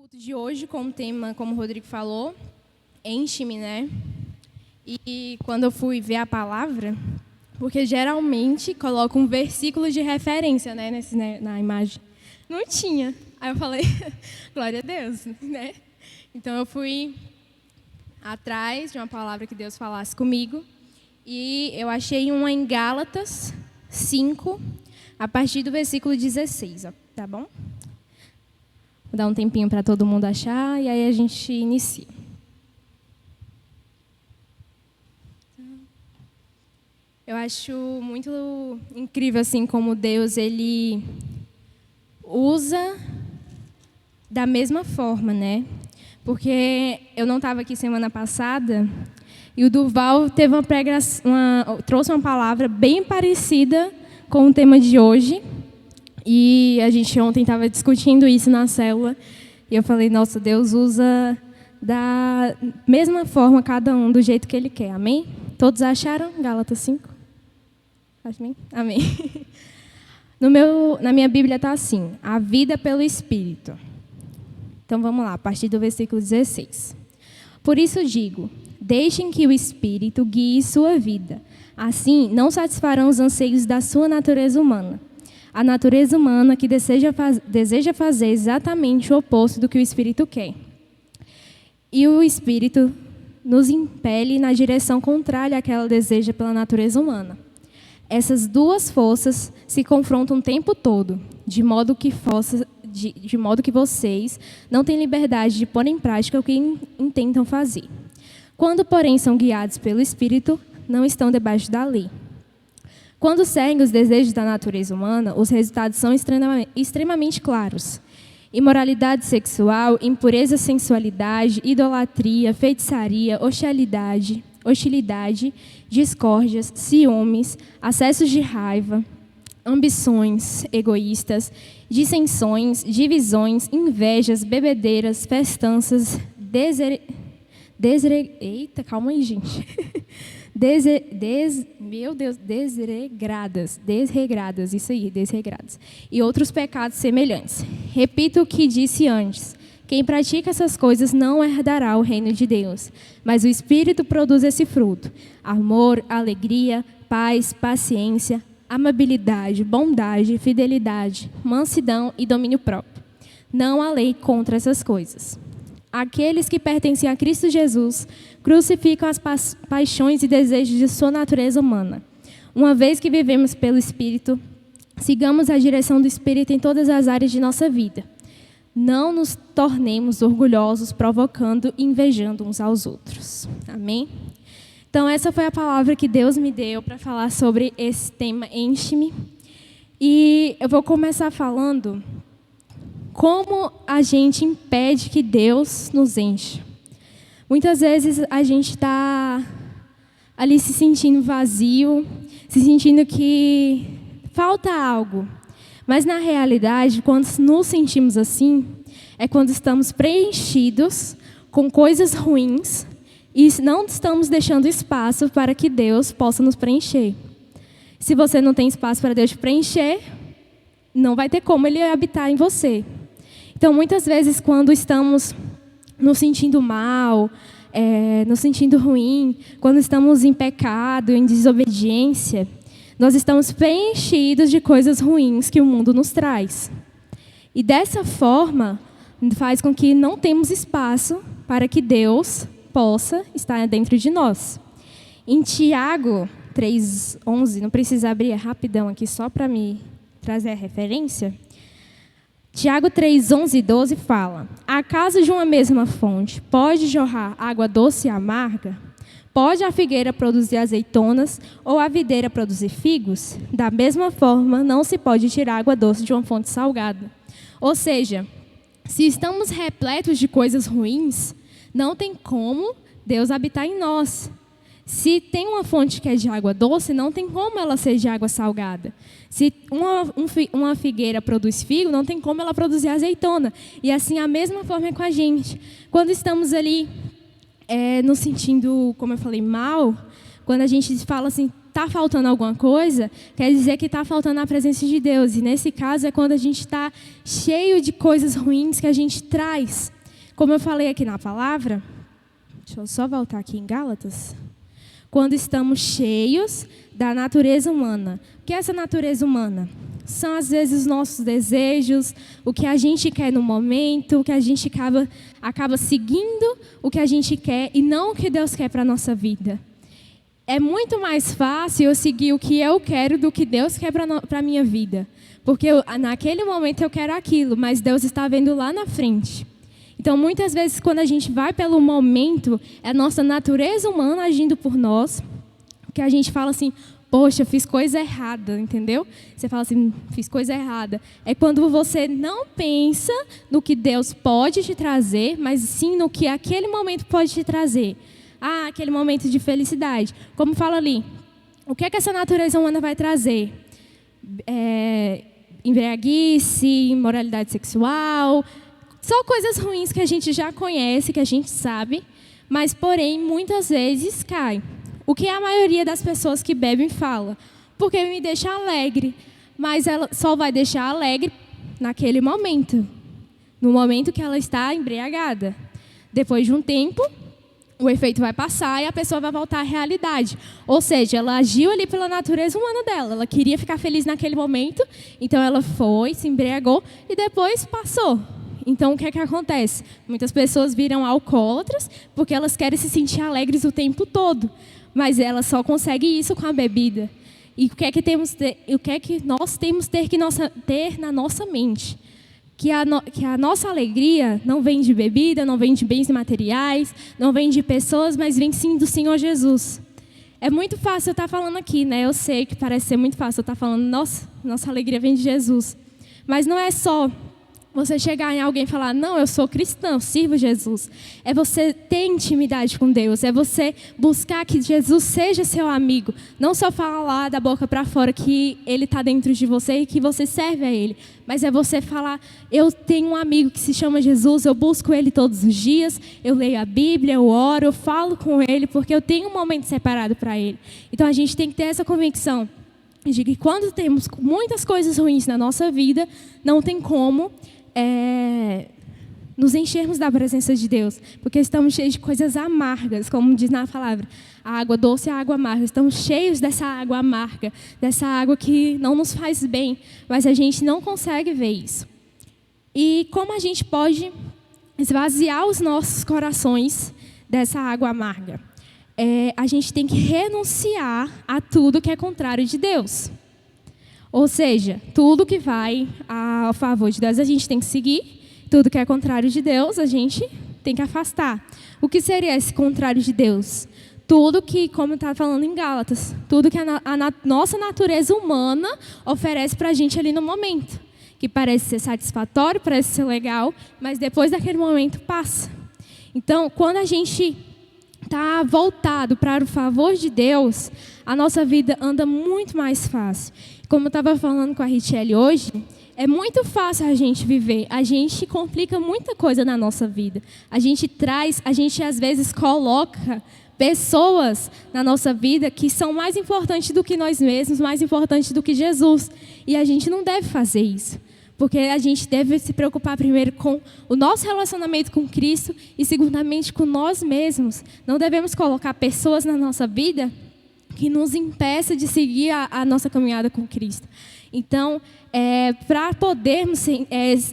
culto de hoje com o tema, como o Rodrigo falou, enche-me, né? E quando eu fui ver a palavra, porque geralmente coloca um versículo de referência, né, na imagem. Não tinha. Aí eu falei, glória a Deus, né? Então eu fui atrás de uma palavra que Deus falasse comigo e eu achei uma em Gálatas 5, a partir do versículo 16, ó, tá bom? Vou dar um tempinho para todo mundo achar e aí a gente inicia. Eu acho muito incrível assim como Deus ele usa da mesma forma, né? Porque eu não estava aqui semana passada e o Durval teve trouxe uma palavra bem parecida com o tema de hoje. E a gente ontem estava discutindo isso na célula. E eu falei, nossa, Deus usa da mesma forma cada um, do jeito que Ele quer. Amém? Todos acharam? Gálatas 5? Amém? Amém. Na minha Bíblia está assim, a vida pelo Espírito. Então vamos lá, a partir do versículo 16. Por isso digo, deixem que o Espírito guie sua vida. Assim, não satisfarão os anseios da sua natureza humana. A natureza humana que deseja fazer exatamente o oposto do que o Espírito quer. E o Espírito nos impele na direção contrária àquela deseja pela natureza humana. Essas duas forças se confrontam o tempo todo, de modo que vocês não têm liberdade de pôr em prática o que intentam fazer. Quando, porém, são guiados pelo Espírito, não estão debaixo da lei. Quando seguem os desejos da natureza humana, os resultados são extremamente claros. Imoralidade sexual, impureza, sensualidade, idolatria, feitiçaria, hostilidade, discórdias, ciúmes, acessos de raiva, ambições egoístas, dissensões, divisões, invejas, bebedeiras, festanças, Eita, calma aí, gente. Desregradas, isso aí, desregradas. E outros pecados semelhantes. Repito o que disse antes. Quem pratica essas coisas não herdará o reino de Deus. Mas o Espírito produz esse fruto: amor, alegria, paz, paciência, amabilidade, bondade, fidelidade, mansidão e domínio próprio. Não há lei contra essas coisas. Aqueles que pertencem a Cristo Jesus crucificam as paixões e desejos de sua natureza humana. Uma vez que vivemos pelo Espírito, sigamos a direção do Espírito em todas as áreas de nossa vida. Não nos tornemos orgulhosos, provocando e invejando uns aos outros. Amém? Então, essa foi a palavra que Deus me deu para falar sobre esse tema, enche-me. E eu vou começar falando como a gente impede que Deus nos encha. Muitas vezes a gente está ali se sentindo vazio, se sentindo que falta algo. Mas, na realidade, quando nos sentimos assim, é quando estamos preenchidos com coisas ruins e não estamos deixando espaço para que Deus possa nos preencher. Se você não tem espaço para Deus te preencher, não vai ter como Ele habitar em você. Então, muitas vezes, quando estamos nos sentindo mal, nos sentindo ruim, quando estamos em pecado, em desobediência, nós estamos preenchidos de coisas ruins que o mundo nos traz. E dessa forma, faz com que não temos espaço para que Deus possa estar dentro de nós. Em Tiago 3:11, não precisa abrir, é rapidão aqui só para me trazer a referência. Tiago 3:11 e 12 fala: acaso de uma mesma fonte pode jorrar água doce e amarga? Pode a figueira produzir azeitonas ou a videira produzir figos? Da mesma forma, não se pode tirar água doce de uma fonte salgada. Ou seja, se estamos repletos de coisas ruins, não tem como Deus habitar em nós. Se tem uma fonte que é de água doce, não tem como ela ser de água salgada. Se uma figueira produz figo, não tem como ela produzir azeitona. E assim, a mesma forma é com a gente. Quando estamos ali nos sentindo, como eu falei, mal, quando a gente fala assim, está faltando alguma coisa, quer dizer que está faltando a presença de Deus. E nesse caso é quando a gente está cheio de coisas ruins que a gente traz. Como eu falei aqui na palavra, deixa eu só voltar aqui em Gálatas. Quando estamos cheios da natureza humana. O que é essa natureza humana? São, às vezes, os nossos desejos, o que a gente quer no momento, o que a gente acaba seguindo, o que a gente quer e não o que Deus quer para a nossa vida. É muito mais fácil eu seguir o que eu quero do que Deus quer para a minha vida. Porque naquele momento eu quero aquilo, mas Deus está vendo lá na frente. Então, muitas vezes, quando a gente vai pelo momento, é a nossa natureza humana agindo por nós, que a gente fala assim, poxa, fiz coisa errada, entendeu? Você fala assim, fiz coisa errada. É quando você não pensa no que Deus pode te trazer, mas sim no que aquele momento pode te trazer. Ah, aquele momento de felicidade. Como fala ali, o que é que essa natureza humana vai trazer? Embriaguice, imoralidade sexual, só coisas ruins que a gente já conhece, que a gente sabe, mas, porém, muitas vezes cai. O que a maioria das pessoas que bebem fala? Porque me deixa alegre, mas ela só vai deixar alegre naquele momento, no momento que ela está embriagada. Depois de um tempo, o efeito vai passar e a pessoa vai voltar à realidade. Ou seja, ela agiu ali pela natureza humana dela. Ela queria ficar feliz naquele momento, então ela foi, se embriagou e depois passou. Então, o que é que acontece? Muitas pessoas viram alcoólatras porque elas querem se sentir alegres o tempo todo. Mas elas só conseguem isso com a bebida. E o que é que nós temos ter na nossa mente? Que a nossa alegria não vem de bebida, não vem de bens materiais, não vem de pessoas, mas vem sim do Senhor Jesus. É muito fácil eu estar falando aqui, né? Eu sei que parece ser muito fácil eu estar falando, nossa alegria vem de Jesus. Mas não é só você chegar em alguém e falar, não, eu sou cristão, sirvo Jesus. É você ter intimidade com Deus, é você buscar que Jesus seja seu amigo. Não só falar da boca para fora que Ele está dentro de você e que você serve a Ele. Mas é você falar, eu tenho um amigo que se chama Jesus, eu busco Ele todos os dias, eu leio a Bíblia, eu oro, eu falo com Ele, porque eu tenho um momento separado para Ele. Então a gente tem que ter essa convicção de que quando temos muitas coisas ruins na nossa vida, não tem como nos enchermos da presença de Deus, porque estamos cheios de coisas amargas, como diz na palavra, a água doce e a água amarga. Estamos cheios dessa água amarga, dessa água que não nos faz bem, mas a gente não consegue ver isso. E como a gente pode esvaziar os nossos corações dessa água amarga? A gente tem que renunciar a tudo que é contrário de Deus. Ou seja, tudo que vai a favor de Deus a gente tem que seguir, tudo que é contrário de Deus a gente tem que afastar. O que seria esse contrário de Deus? Tudo que, como está falando em Gálatas, tudo que a nossa natureza humana oferece para a gente ali no momento, que parece ser satisfatório, parece ser legal, mas depois daquele momento passa. Então, quando a gente está voltado para o favor de Deus, a nossa vida anda muito mais fácil. Como eu estava falando com a Richelle hoje, é muito fácil a gente viver. A gente complica muita coisa na nossa vida. A gente às vezes coloca pessoas na nossa vida que são mais importantes do que nós mesmos, mais importantes do que Jesus. E a gente não deve fazer isso. Porque a gente deve se preocupar primeiro com o nosso relacionamento com Cristo e, segundamente, com nós mesmos. Não devemos colocar pessoas na nossa vida que nos impeça de seguir a nossa caminhada com Cristo. Então, para podermos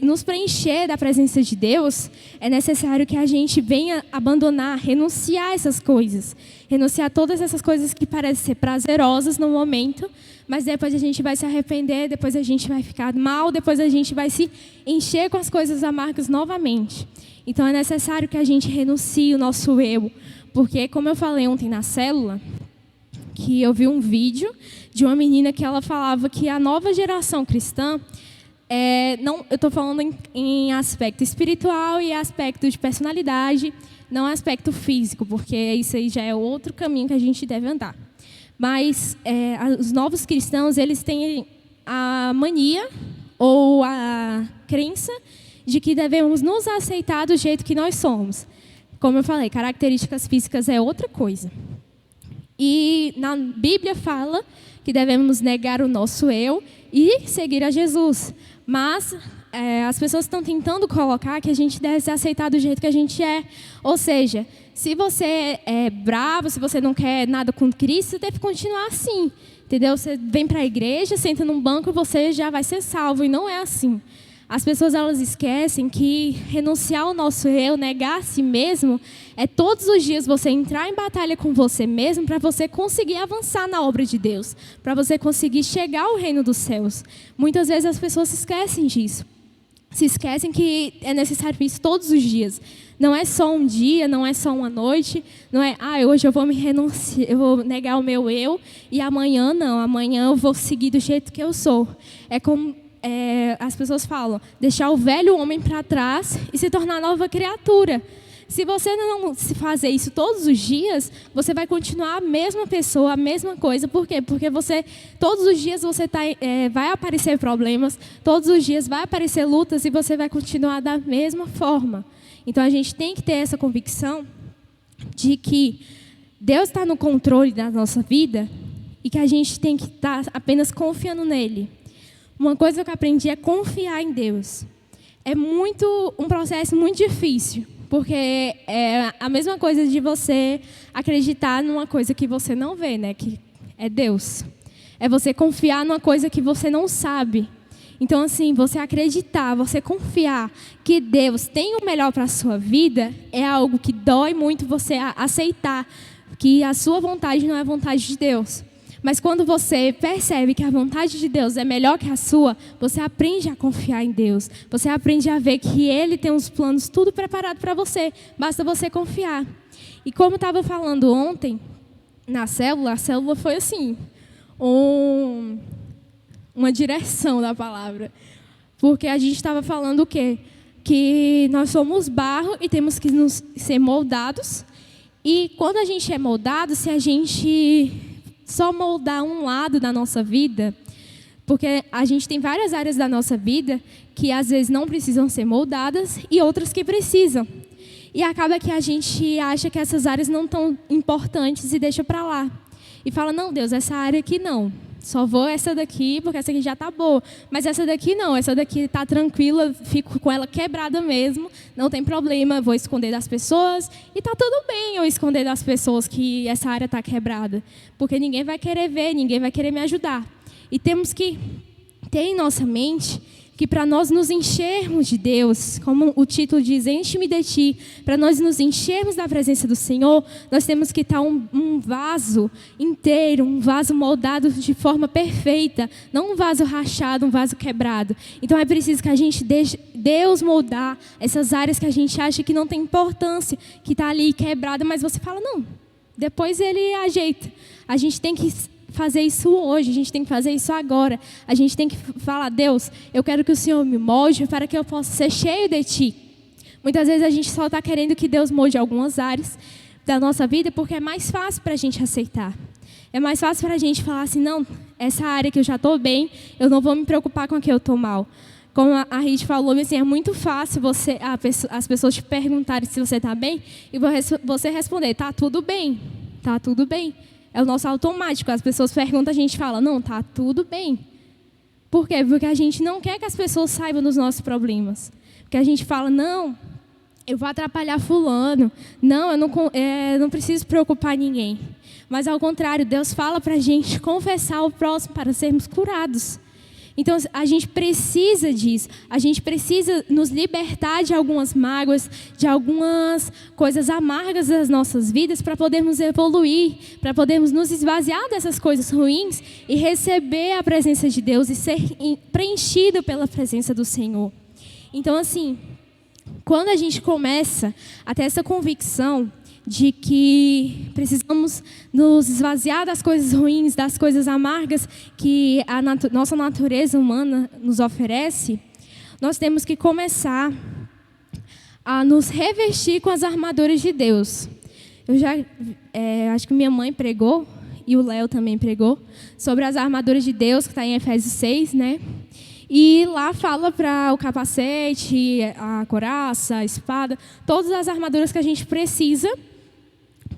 nos preencher da presença de Deus, é necessário que a gente venha abandonar, renunciar a essas coisas. Renunciar a todas essas coisas que parecem ser prazerosas no momento, mas depois a gente vai se arrepender, depois a gente vai ficar mal, depois a gente vai se encher com as coisas amargas novamente. Então, é necessário que a gente renuncie o nosso eu, porque, como eu falei ontem na célula, que eu vi um vídeo de uma menina que ela falava que a nova geração cristã, eu estou falando em aspecto espiritual e aspecto de personalidade, não aspecto físico, porque isso aí já é outro caminho que a gente deve andar. Mas os novos cristãos, eles têm a mania ou a crença de que devemos nos aceitar do jeito que nós somos. Como eu falei, características físicas é outra coisa. E na Bíblia fala que devemos negar o nosso eu e seguir a Jesus. Mas as pessoas estão tentando colocar que a gente deve se aceitar do jeito que a gente é. Ou seja, se você é bravo, se você não quer nada com Cristo, você deve continuar assim. Entendeu? Você vem para a igreja, senta num banco e você já vai ser salvo. E não é assim. As pessoas elas esquecem que renunciar ao nosso eu, negar a si mesmo, é todos os dias você entrar em batalha com você mesmo para você conseguir avançar na obra de Deus, para você conseguir chegar ao reino dos céus. Muitas vezes as pessoas se esquecem disso. Se esquecem que é necessário isso todos os dias. Não é só um dia, não é só uma noite, não é, hoje eu vou eu vou negar o meu eu e amanhã não, amanhã eu vou seguir do jeito que eu sou. É como as pessoas falam, deixar o velho homem para trás e se tornar nova criatura. Se você não fazer isso todos os dias, você vai continuar a mesma pessoa, a mesma coisa. Por quê? Porque todos os dias vai aparecer problemas, todos os dias vai aparecer lutas e você vai continuar da mesma forma. Então a gente tem que ter essa convicção de que Deus está no controle da nossa vida e que a gente tem que estar apenas confiando nele. Uma coisa que eu aprendi é confiar em Deus. É um processo muito difícil, porque é a mesma coisa de você acreditar numa coisa que você não vê, né? Que é Deus. É você confiar numa coisa que você não sabe. Então, assim, você acreditar, você confiar que Deus tem o melhor para a sua vida, é algo que dói muito você aceitar que a sua vontade não é a vontade de Deus. Mas quando você percebe que a vontade de Deus é melhor que a sua, você aprende a confiar em Deus. Você aprende a ver que Ele tem os planos tudo preparado para você. Basta você confiar. E como eu estava falando ontem, na célula, a célula foi assim, uma direção da palavra. Porque a gente estava falando o quê? Que nós somos barro e temos que ser moldados. E quando a gente é moldado, se a gente só moldar um lado da nossa vida, porque a gente tem várias áreas da nossa vida que às vezes não precisam ser moldadas e outras que precisam. E acaba que a gente acha que essas áreas não estão importantes e deixa para lá. E fala, não, Deus, essa área aqui não. Só vou essa daqui, porque essa aqui já está boa. Mas essa daqui não, essa daqui está tranquila, fico com ela quebrada mesmo, não tem problema, vou esconder das pessoas. E está tudo bem eu esconder das pessoas que essa área está quebrada. Porque ninguém vai querer ver, ninguém vai querer me ajudar. E temos que ter em nossa mente que para nós nos enchermos de Deus, como o título diz, enche-me de ti, para nós nos enchermos da presença do Senhor, nós temos que estar um vaso inteiro, um vaso moldado de forma perfeita, não um vaso rachado, um vaso quebrado. Então é preciso que a gente deixe Deus moldar essas áreas que a gente acha que não tem importância, que está ali quebrada, mas você fala, não, depois Ele ajeita. A gente tem que fazer isso hoje, a gente tem que fazer isso agora. A gente tem que falar, Deus, eu quero que o Senhor me molde para que eu possa ser cheio de Ti. Muitas vezes a gente só está querendo que Deus molde algumas áreas da nossa vida porque é mais fácil para a gente aceitar. É mais fácil para a gente falar assim, não, essa área que eu já estou bem, eu não vou me preocupar com a que eu estou mal. Como a Rit falou, assim, é muito fácil as pessoas te perguntarem se você está bem e você responder, está tudo bem, está tudo bem. É o nosso automático. As pessoas perguntam, a gente fala, não, tá tudo bem. Por quê? Porque a gente não quer que as pessoas saibam dos nossos problemas. Porque a gente fala, não, eu vou atrapalhar fulano. Não, eu não preciso preocupar ninguém. Mas, ao contrário, Deus fala para a gente confessar o próximo para sermos curados. Então, a gente precisa disso. A gente precisa nos libertar de algumas mágoas, de algumas coisas amargas das nossas vidas para podermos evoluir, para podermos nos esvaziar dessas coisas ruins e receber a presença de Deus e ser preenchido pela presença do Senhor. Então, assim, quando a gente começa a ter essa convicção de que precisamos nos esvaziar das coisas ruins, das coisas amargas que a nossa natureza humana nos oferece, nós temos que começar a nos revestir com as armaduras de Deus. Eu já acho que minha mãe pregou, e o Léo também pregou, sobre as armaduras de Deus, que está em Efésios 6, né? E lá fala para o capacete, a couraça, a espada, todas as armaduras que a gente precisa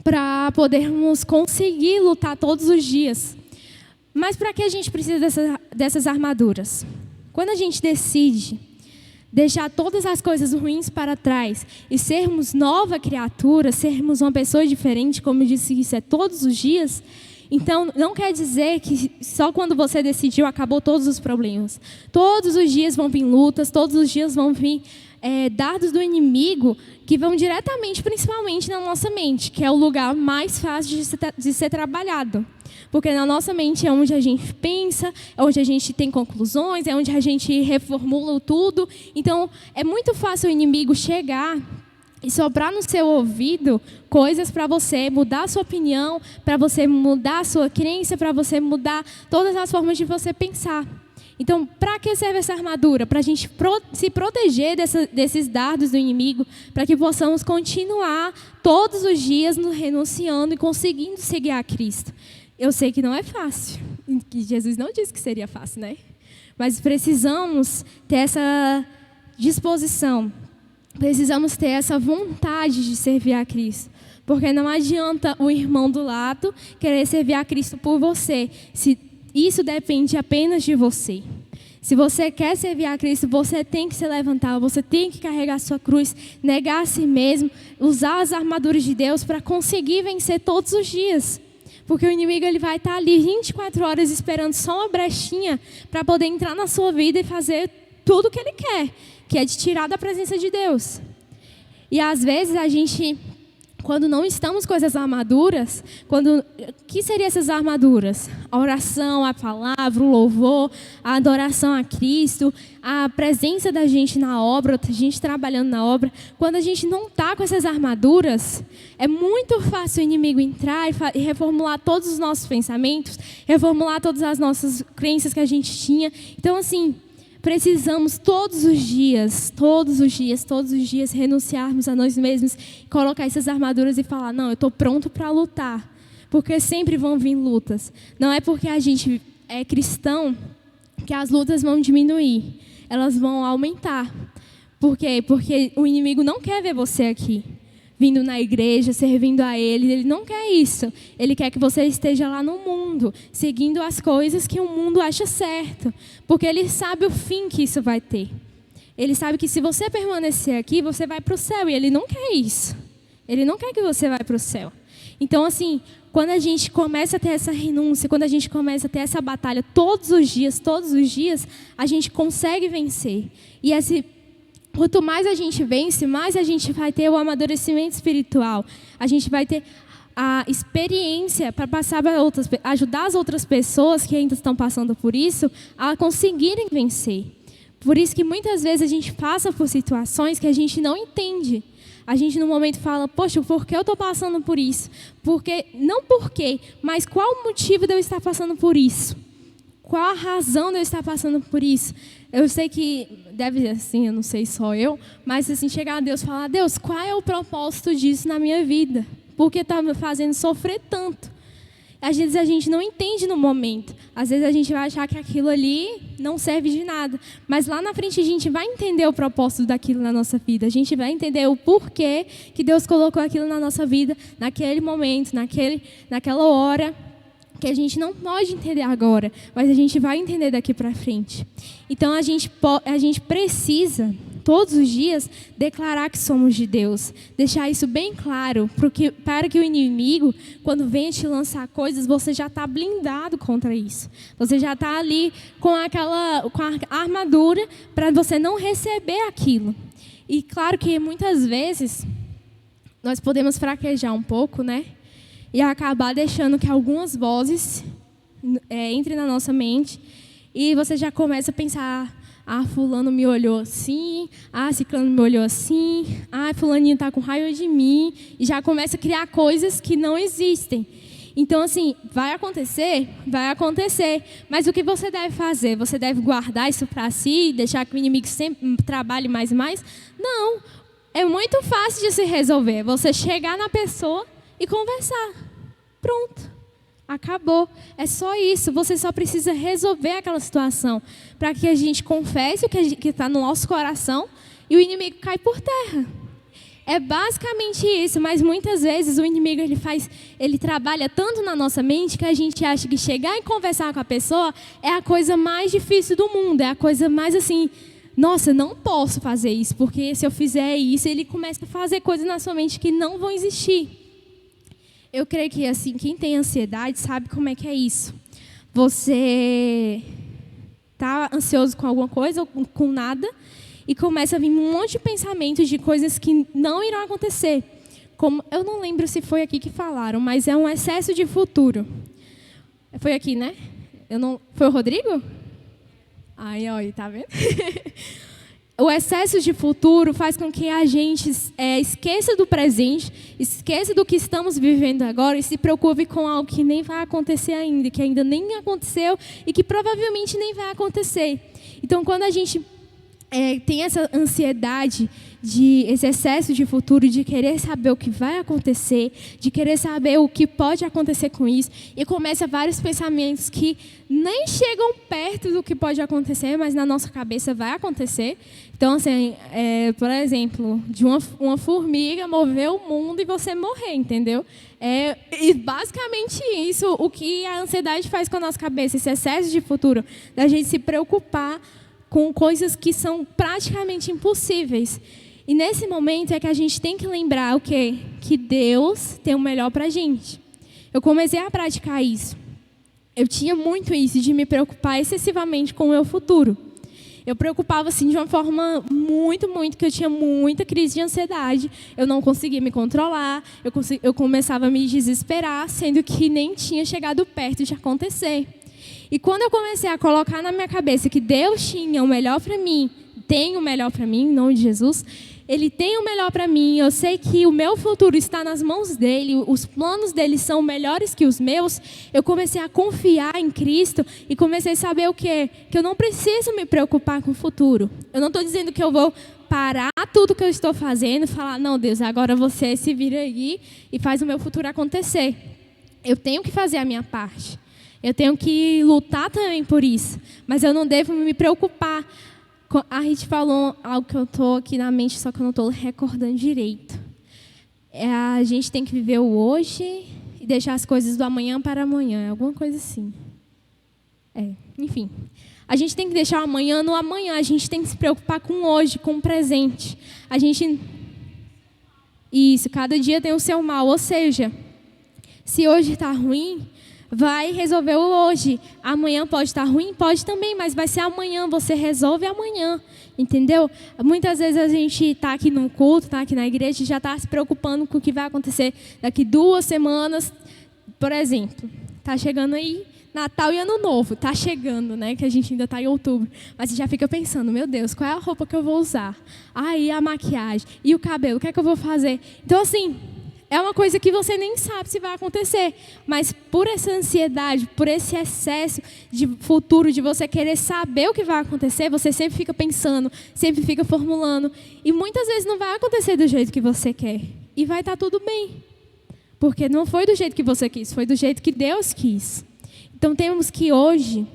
para podermos conseguir lutar todos os dias. Mas para que a gente precisa dessas armaduras? Quando a gente decide deixar todas as coisas ruins para trás e sermos nova criatura, sermos uma pessoa diferente, como eu disse, isso é todos os dias, então não quer dizer que só quando você decidiu acabou todos os problemas. Todos os dias vão vir lutas, todos os dias vão vir dardos do inimigo que vão diretamente, principalmente na nossa mente, que é o lugar mais fácil de ser trabalhado. Porque na nossa mente é onde a gente pensa, é onde a gente tem conclusões, é onde a gente reformula tudo. Então, é muito fácil o inimigo chegar e soprar no seu ouvido coisas para você mudar a sua opinião, para você mudar a sua crença, para você mudar todas as formas de você pensar. Então, para que serve essa armadura? Para a gente se proteger desses dardos do inimigo, para que possamos continuar todos os dias nos renunciando e conseguindo seguir a Cristo. Eu sei que não é fácil, que Jesus não disse que seria fácil, né? Mas precisamos ter essa disposição, precisamos ter essa vontade de servir a Cristo. Porque não adianta o irmão do lado querer servir a Cristo por você, se isso depende apenas de você. Se você quer servir a Cristo, você tem que se levantar, você tem que carregar a sua cruz, negar a si mesmo, usar as armaduras de Deus para conseguir vencer todos os dias. Porque o inimigo ele vai estar ali 24 horas esperando só uma brechinha para poder entrar na sua vida e fazer tudo o que ele quer, que é de tirar da presença de Deus. E às vezes a gente, quando não estamos com essas armaduras, o que seriam essas armaduras? A oração, a palavra, o louvor, a adoração a Cristo, a presença da gente na obra, a gente trabalhando na obra. Quando a gente não está com essas armaduras, é muito fácil o inimigo entrar e reformular todos os nossos pensamentos, reformular todas as nossas crenças que a gente tinha. Então, assim, precisamos todos os dias renunciarmos a nós mesmos, colocar essas armaduras e falar, não, eu estou pronto para lutar. Porque sempre vão vir lutas. Não é porque a gente é cristão que as lutas vão diminuir. Elas vão aumentar. Por quê? Porque o inimigo não quer ver você aqui, vindo na igreja, servindo a Ele. Ele não quer isso. Ele quer que você esteja lá no mundo, seguindo as coisas que o mundo acha certo. Porque Ele sabe o fim que isso vai ter. Ele sabe que se você permanecer aqui, você vai para o céu. E Ele não quer isso. Ele não quer que você vá para o céu. Então, assim, quando a gente começa a ter essa renúncia, quando a gente começa a ter essa batalha todos os dias, a gente consegue vencer. E quanto mais a gente vence, mais a gente vai ter o amadurecimento espiritual. A gente vai ter a experiência para passar para ajudar as outras pessoas que ainda estão passando por isso a conseguirem vencer. Por isso que muitas vezes a gente passa por situações que a gente não entende. A gente no momento fala, poxa, por que eu estou passando por isso? Não por quê, mas qual o motivo de eu estar passando por isso? Qual a razão de eu estar passando por isso? Eu sei que deve ser assim, eu não sei só eu, mas assim, chegar a Deus e falar, Deus, qual é o propósito disso na minha vida? Por que está me fazendo sofrer tanto? Às vezes a gente não entende no momento. Às vezes a gente vai achar que aquilo ali não serve de nada. Mas lá na frente a gente vai entender o propósito daquilo na nossa vida. A gente vai entender o porquê que Deus colocou aquilo na nossa vida, naquele momento, naquela hora, que a gente não pode entender agora, mas a gente vai entender daqui para frente. Então a gente precisa, todos os dias, declarar que somos de Deus. Deixar isso bem claro, para que o inimigo, quando vem te lançar coisas, você já está blindado contra isso. Você já está ali com a armadura para você não receber aquilo. E claro que muitas vezes nós podemos fraquejar um pouco, né? E acabar deixando que algumas vozes entrem na nossa mente e você já começa a pensar, fulano me olhou assim, ciclano me olhou assim, fulaninho está com raiva de mim, e já começa a criar coisas que não existem. Então, assim, vai acontecer, mas o que você deve fazer? Você deve guardar isso para si, deixar que o inimigo sempre trabalhe mais e mais? Não, é muito fácil de se resolver, você chegar na pessoa e conversar. Pronto. Acabou. É só isso. Você só precisa resolver aquela situação para que a gente confesse o que está no nosso coração e o inimigo cai por terra. É basicamente isso, mas muitas vezes o inimigo ele trabalha tanto na nossa mente que a gente acha que chegar e conversar com a pessoa é a coisa mais difícil do mundo, é a coisa mais assim, nossa, não posso fazer isso, porque se eu fizer isso, ele começa a fazer coisas na sua mente que não vão existir. Eu creio que assim, quem tem ansiedade sabe como é que é isso. Você está ansioso com alguma coisa ou com nada e começa a vir um monte de pensamentos de coisas que não irão acontecer. Como, eu não lembro se foi aqui que falaram, mas é um excesso de futuro. Foi aqui, né? Foi o Rodrigo? Ai, olha, tá vendo? O excesso de futuro faz com que a gente esqueça do presente, esqueça do que estamos vivendo agora e se preocupe com algo que nem vai acontecer ainda, que ainda nem aconteceu e que provavelmente nem vai acontecer. Então, quando a gente tem essa ansiedade, esse excesso de futuro, de querer saber o que vai acontecer, de querer saber o que pode acontecer com isso, e começa vários pensamentos que nem chegam perto do que pode acontecer, mas na nossa cabeça vai acontecer. Então, assim, por exemplo, de uma formiga mover o mundo e você morrer, entendeu? E basicamente isso, o que a ansiedade faz com a nossa cabeça, esse excesso de futuro, da gente se preocupar com coisas que são praticamente impossíveis. E nesse momento é que a gente tem que lembrar o quê? Que Deus tem o melhor para a gente. Eu comecei a praticar isso. Eu tinha muito isso, de me preocupar excessivamente com o meu futuro. Eu preocupava assim de uma forma muito, que eu tinha muita crise de ansiedade. Eu não conseguia me controlar, eu começava a me desesperar, sendo que nem tinha chegado perto de acontecer. E quando eu comecei a colocar na minha cabeça que Deus tinha o melhor para mim, tem o melhor para mim, em nome de Jesus, Ele tem o melhor para mim, eu sei que o meu futuro está nas mãos dEle, os planos dEle são melhores que os meus, eu comecei a confiar em Cristo e comecei a saber o quê? Que eu não preciso me preocupar com o futuro. Eu não estou dizendo que eu vou parar tudo que eu estou fazendo e falar, não, Deus, agora você se vira aí e faz o meu futuro acontecer. Eu tenho que fazer a minha parte. Eu tenho que lutar também por isso, mas eu não devo me preocupar. A gente falou algo que eu estou aqui na mente, só que eu não estou recordando direito. A gente tem que viver o hoje e deixar as coisas do amanhã para amanhã, alguma coisa assim. Enfim. A gente tem que deixar o amanhã no amanhã, a gente tem que se preocupar com o hoje, com o presente. Isso, cada dia tem o seu mal, ou seja, se hoje está ruim, vai resolver o hoje. Amanhã pode estar ruim? Pode também, mas vai ser amanhã. Você resolve amanhã, entendeu? Muitas vezes a gente está aqui no culto, está aqui na igreja e já está se preocupando com o que vai acontecer daqui 2 semanas. Por exemplo, está chegando aí Natal e Ano Novo. Está chegando, né? Que a gente ainda está em outubro. Mas você já fica pensando, meu Deus, qual é a roupa que eu vou usar? E a maquiagem? E o cabelo? O que é que eu vou fazer? Então, assim, é uma coisa que você nem sabe se vai acontecer, mas por essa ansiedade, por esse excesso de futuro, de você querer saber o que vai acontecer, você sempre fica pensando, sempre fica formulando, e muitas vezes não vai acontecer do jeito que você quer, e vai estar tudo bem, porque não foi do jeito que você quis, foi do jeito que Deus quis. Então temos que hoje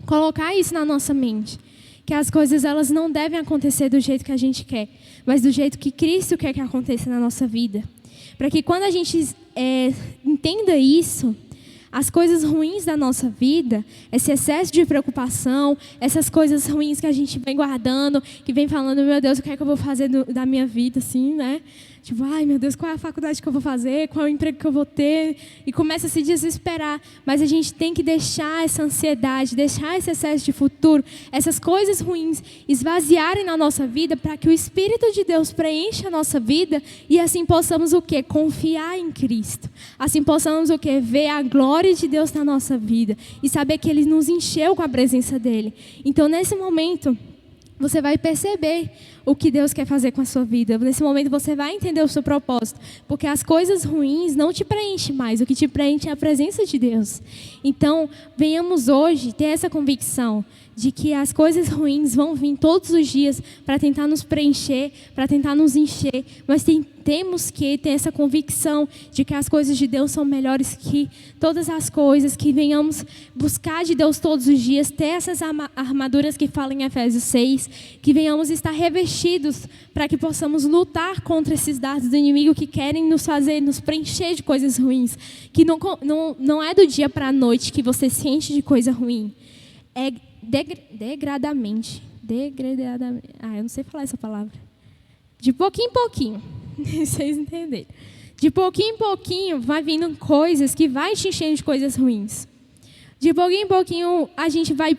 colocar isso na nossa mente, que as coisas elas não devem acontecer do jeito que a gente quer, mas do jeito que Cristo quer que aconteça na nossa vida. Para que quando a gente entenda isso, as coisas ruins da nossa vida, esse excesso de preocupação, essas coisas ruins que a gente vem guardando, que vem falando, meu Deus, o que é que eu vou fazer da minha vida, assim, né? Tipo, ai, meu Deus, qual é a faculdade que eu vou fazer? Qual é o emprego que eu vou ter? E começa a se desesperar. Mas a gente tem que deixar essa ansiedade, deixar esse excesso de futuro, essas coisas ruins esvaziarem na nossa vida para que o Espírito de Deus preencha a nossa vida e assim possamos o quê? Confiar em Cristo. Assim possamos o quê? Ver a glória de Deus na nossa vida e saber que Ele nos encheu com a presença dEle. Então, nesse momento, você vai perceber o que Deus quer fazer com a sua vida. Nesse momento você vai entender o seu propósito. Porque as coisas ruins não te preenchem mais. O que te preenche é a presença de Deus. Então, venhamos hoje ter essa convicção de que as coisas ruins vão vir todos os dias para tentar nos preencher, para tentar nos encher. Mas temos que ter essa convicção de que as coisas de Deus são melhores que todas as coisas, que venhamos buscar de Deus todos os dias, ter essas armaduras que falam em Efésios 6, que venhamos estar revestidos para que possamos lutar contra esses dardos do inimigo que querem nos fazer, nos preencher de coisas ruins. Que não é do dia para a noite que você se enche de coisa ruim. É degradadamente. Eu não sei falar essa palavra. De pouquinho em pouquinho. Vocês entenderam. De pouquinho em pouquinho vai vindo coisas que vai te enchendo de coisas ruins. De pouquinho em pouquinho a gente vai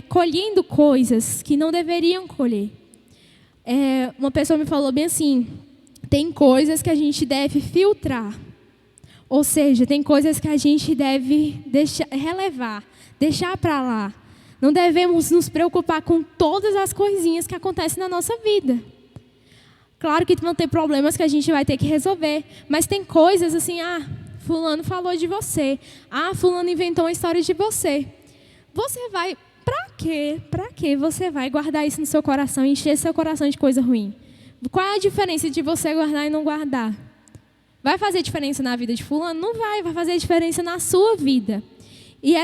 colhendo coisas que não deveriam colher. Uma pessoa me falou bem assim, tem coisas que a gente deve filtrar. Ou seja, tem coisas que a gente deve relevar, deixar para lá. Não devemos nos preocupar com todas as coisinhas que acontecem na nossa vida. Claro que vão ter problemas que a gente vai ter que resolver, mas tem coisas assim, fulano falou de você, fulano inventou uma história de você. Você vai, para quê? Para que você vai guardar isso no seu coração, encher seu coração de coisa ruim? Qual é a diferença de você guardar e não guardar? Vai fazer diferença na vida de fulano? Não vai fazer diferença na sua vida. E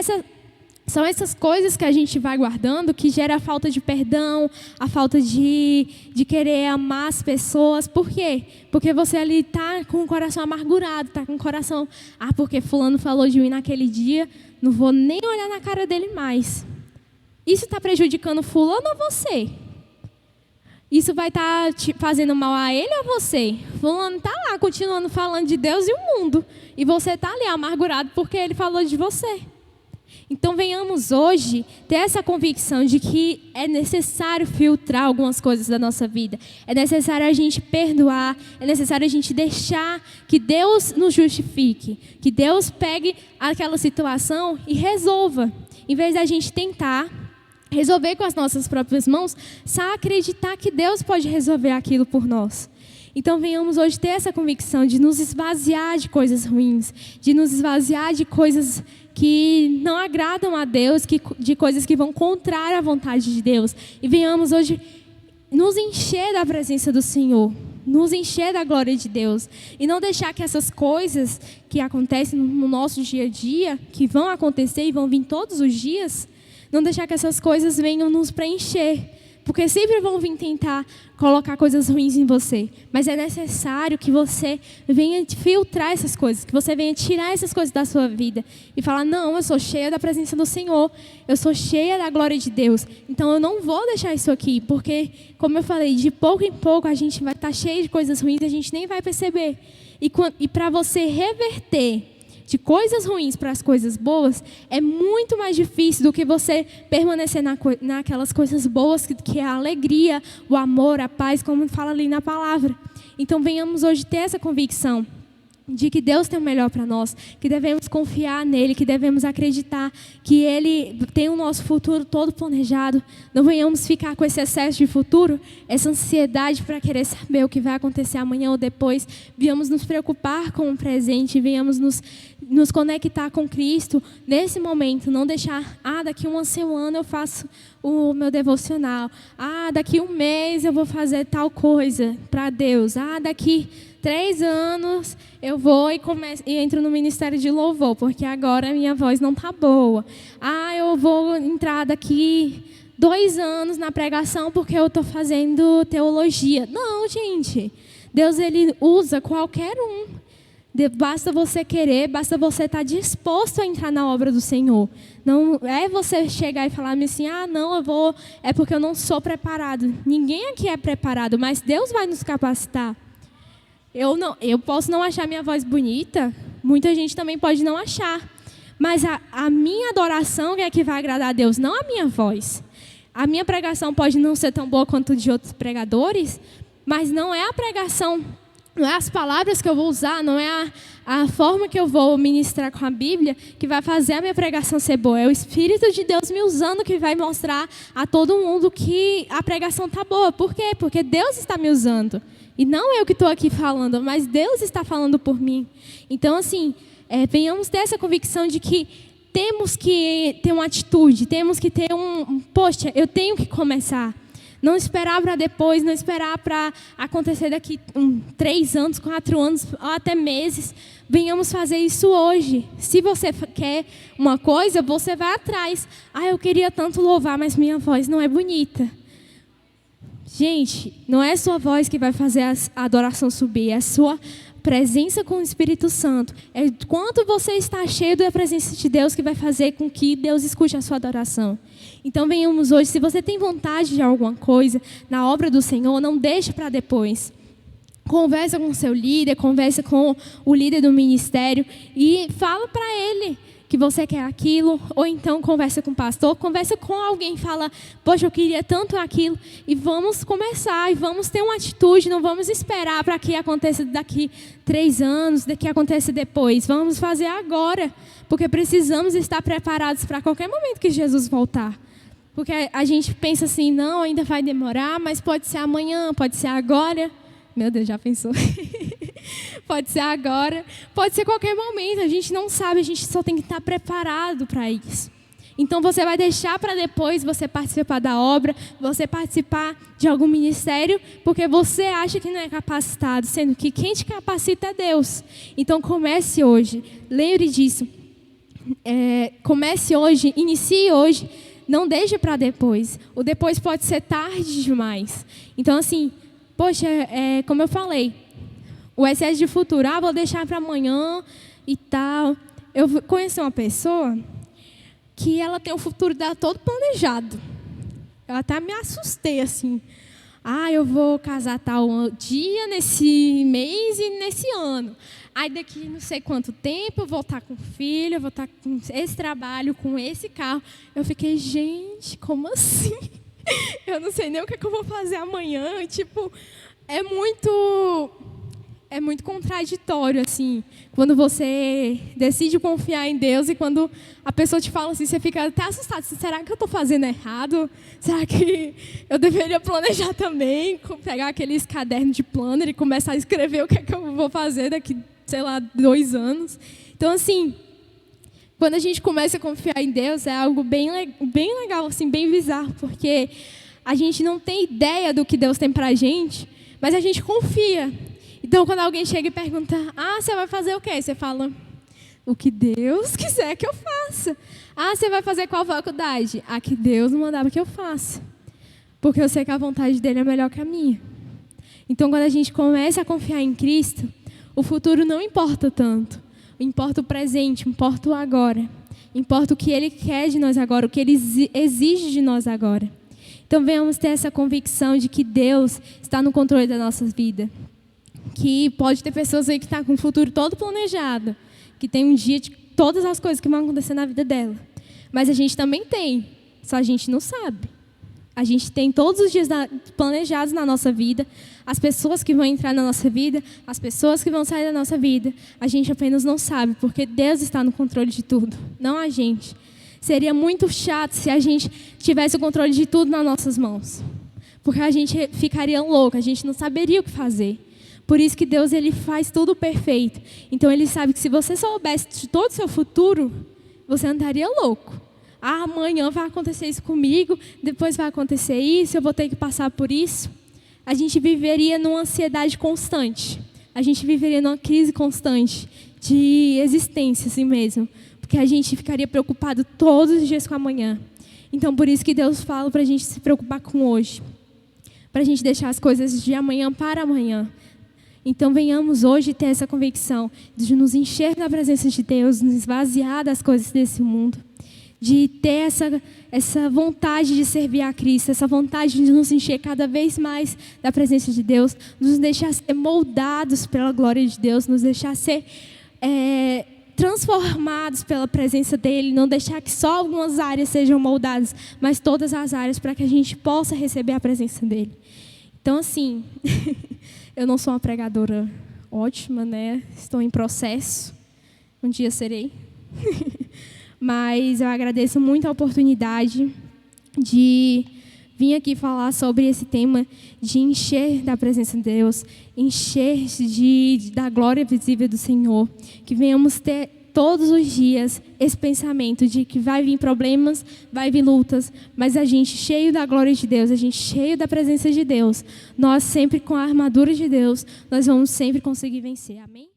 são essas coisas que a gente vai guardando que gera a falta de perdão, a falta de querer amar as pessoas. Por quê? Porque você ali está com o coração amargurado, está com o coração... porque fulano falou de mim naquele dia, não vou nem olhar na cara dele mais. Isso está prejudicando fulano ou você? Isso vai estar te fazendo mal a ele ou você? Fulano está lá continuando falando de Deus e o mundo. E você está ali amargurado porque ele falou de você. Então, venhamos hoje ter essa convicção de que é necessário filtrar algumas coisas da nossa vida. É necessário a gente perdoar, é necessário a gente deixar que Deus nos justifique, que Deus pegue aquela situação e resolva. Em vez da gente tentar resolver com as nossas próprias mãos, só acreditar que Deus pode resolver aquilo por nós. Então, venhamos hoje ter essa convicção de nos esvaziar de coisas ruins, de nos esvaziar de coisas que não agradam a Deus, de coisas que vão contrário à vontade de Deus. E venhamos hoje nos encher da presença do Senhor, nos encher da glória de Deus. E não deixar que essas coisas que acontecem no nosso dia a dia, que vão acontecer e vão vir todos os dias, não deixar que essas coisas venham nos preencher. Porque sempre vão vir tentar colocar coisas ruins em você. Mas é necessário que você venha filtrar essas coisas, que você venha tirar essas coisas da sua vida. E falar, não, eu sou cheia da presença do Senhor. Eu sou cheia da glória de Deus. Então eu não vou deixar isso aqui. Porque, como eu falei, de pouco em pouco a gente vai estar cheio de coisas ruins e a gente nem vai perceber. E para você reverter de coisas ruins para as coisas boas, é muito mais difícil do que você permanecer naquelas coisas boas, que é a alegria, o amor, a paz, como fala ali na palavra. Então, venhamos hoje ter essa convicção de que Deus tem o melhor para nós, que devemos confiar nele, que devemos acreditar que Ele tem o nosso futuro todo planejado. Não venhamos ficar com esse excesso de futuro, essa ansiedade para querer saber o que vai acontecer amanhã ou depois. Venhamos nos preocupar com o presente, venhamos nos conectar com Cristo nesse momento, não deixar, daqui uma semana eu faço o meu devocional, daqui um mês eu vou fazer tal coisa para Deus, daqui 3 anos eu vou e entro no ministério de louvor, porque agora a minha voz não está boa. Eu vou entrar daqui 2 anos na pregação porque eu estou fazendo teologia. Não, gente. Deus, Ele usa qualquer um. Basta você querer, basta você estar disposto a entrar na obra do Senhor. Não é você chegar e falar assim, não, eu vou, é porque eu não sou preparado. Ninguém aqui é preparado, mas Deus vai nos capacitar. Eu posso não achar minha voz bonita, muita gente também pode não achar. Mas a minha adoração é que vai agradar a Deus, não a minha voz. A minha pregação pode não ser tão boa quanto de outros pregadores, mas não é a pregação, não é as palavras que eu vou usar, não é a forma que eu vou ministrar com a Bíblia que vai fazer a minha pregação ser boa. É o Espírito de Deus me usando que vai mostrar a todo mundo que a pregação está boa. Por quê? Porque Deus está me usando. E não eu que estou aqui falando, mas Deus está falando por mim. Então, assim, venhamos ter essa convicção de que temos que ter uma atitude, temos que ter poxa, eu tenho que começar. Não esperar para depois, não esperar para acontecer daqui 3 anos, 4 anos, ou até meses. Venhamos fazer isso hoje. Se você quer uma coisa, você vai atrás. Eu queria tanto louvar, mas minha voz não é bonita. Gente, não é sua voz que vai fazer a adoração subir, é a sua presença com o Espírito Santo. É quanto você está cheio da presença de Deus que vai fazer com que Deus escute a sua adoração. Então venhamos hoje, se você tem vontade de alguma coisa na obra do Senhor, não deixe para depois. Conversa com o seu líder, conversa com o líder do ministério e fala para ele que você quer aquilo, ou então conversa com o pastor, conversa com alguém, fala, poxa, eu queria tanto aquilo, e vamos começar, e vamos ter uma atitude, não vamos esperar para que aconteça daqui 3 anos, que aconteça depois, vamos fazer agora, porque precisamos estar preparados para qualquer momento que Jesus voltar. Porque a gente pensa assim, não, ainda vai demorar, mas pode ser amanhã, pode ser agora. Meu Deus, já pensou? Pode ser agora, pode ser qualquer momento, a gente não sabe, a gente só tem que estar preparado para isso. Então você vai deixar para depois você participar da obra, você participar de algum ministério, porque você acha que não é capacitado, sendo que quem te capacita é Deus. Então comece hoje, lembre disso. Comece hoje, inicie hoje, não deixe para depois. O depois pode ser tarde demais. Então assim, poxa, como eu falei, o excesso de futuro, vou deixar para amanhã e tal. Eu conheci uma pessoa que ela tem o futuro dela todo planejado. Eu até me assustei, assim. Eu vou casar tal dia, nesse mês e nesse ano. Aí daqui não sei quanto tempo eu vou estar com filho, eu vou estar com esse trabalho, com esse carro. Eu fiquei, gente, como assim? Eu não sei nem o que eu vou fazer amanhã. Tipo, é muito contraditório, assim, quando você decide confiar em Deus e quando a pessoa te fala assim, você fica até assustado. Será que eu estou fazendo errado? Será que eu deveria planejar também? Pegar aqueles cadernos de planner e começar a escrever o que é que eu vou fazer daqui, sei lá, 2 anos. Então, assim, quando a gente começa a confiar em Deus, é algo bem legal, assim, bem bizarro, porque a gente não tem ideia do que Deus tem pra gente, mas a gente confia. Então, quando alguém chega e pergunta, você vai fazer o quê? Você fala, o que Deus quiser que eu faça. Você vai fazer qual faculdade? A que Deus mandava que eu faça. Porque eu sei que a vontade dele é melhor que a minha. Então, quando a gente começa a confiar em Cristo, o futuro não importa tanto. Importa o presente, importa o agora. Importa o que Ele quer de nós agora, o que Ele exige de nós agora. Então, venhamos ter essa convicção de que Deus está no controle da nossa vida. Que pode ter pessoas aí que estão com o futuro todo planejado, que tem um dia de todas as coisas que vão acontecer na vida dela. Mas a gente também tem, só a gente não sabe. A gente tem todos os dias planejados na nossa vida, as pessoas que vão entrar na nossa vida, as pessoas que vão sair da nossa vida. A gente apenas não sabe, porque Deus está no controle de tudo, não a gente. Seria muito chato se a gente tivesse o controle de tudo nas nossas mãos, porque a gente ficaria louco, a gente não saberia o que fazer. Por isso que Deus, Ele faz tudo perfeito. Então, Ele sabe que se você soubesse de todo o seu futuro, você andaria louco. Amanhã vai acontecer isso comigo, depois vai acontecer isso, eu vou ter que passar por isso. A gente viveria numa ansiedade constante. A gente viveria numa crise constante de existência, assim mesmo. Porque a gente ficaria preocupado todos os dias com amanhã. Então, por isso que Deus fala para a gente se preocupar com hoje. Para a gente deixar as coisas de amanhã para amanhã. Então, venhamos hoje ter essa convicção de nos encher da presença de Deus, nos esvaziar das coisas desse mundo, de ter essa vontade de servir a Cristo, essa vontade de nos encher cada vez mais da presença de Deus, nos deixar ser moldados pela glória de Deus, nos deixar ser transformados pela presença dEle, não deixar que só algumas áreas sejam moldadas, mas todas as áreas para que a gente possa receber a presença dEle. Então, assim... Eu não sou uma pregadora ótima, né? Estou em processo. Um dia serei. Mas eu agradeço muito a oportunidade de vir aqui falar sobre esse tema de encher da presença de Deus, encher da glória visível do Senhor. Que venhamos ter todos os dias esse pensamento de que vai vir problemas, vai vir lutas, mas a gente cheio da glória de Deus, a gente cheio da presença de Deus, nós sempre com a armadura de Deus, nós vamos sempre conseguir vencer. Amém?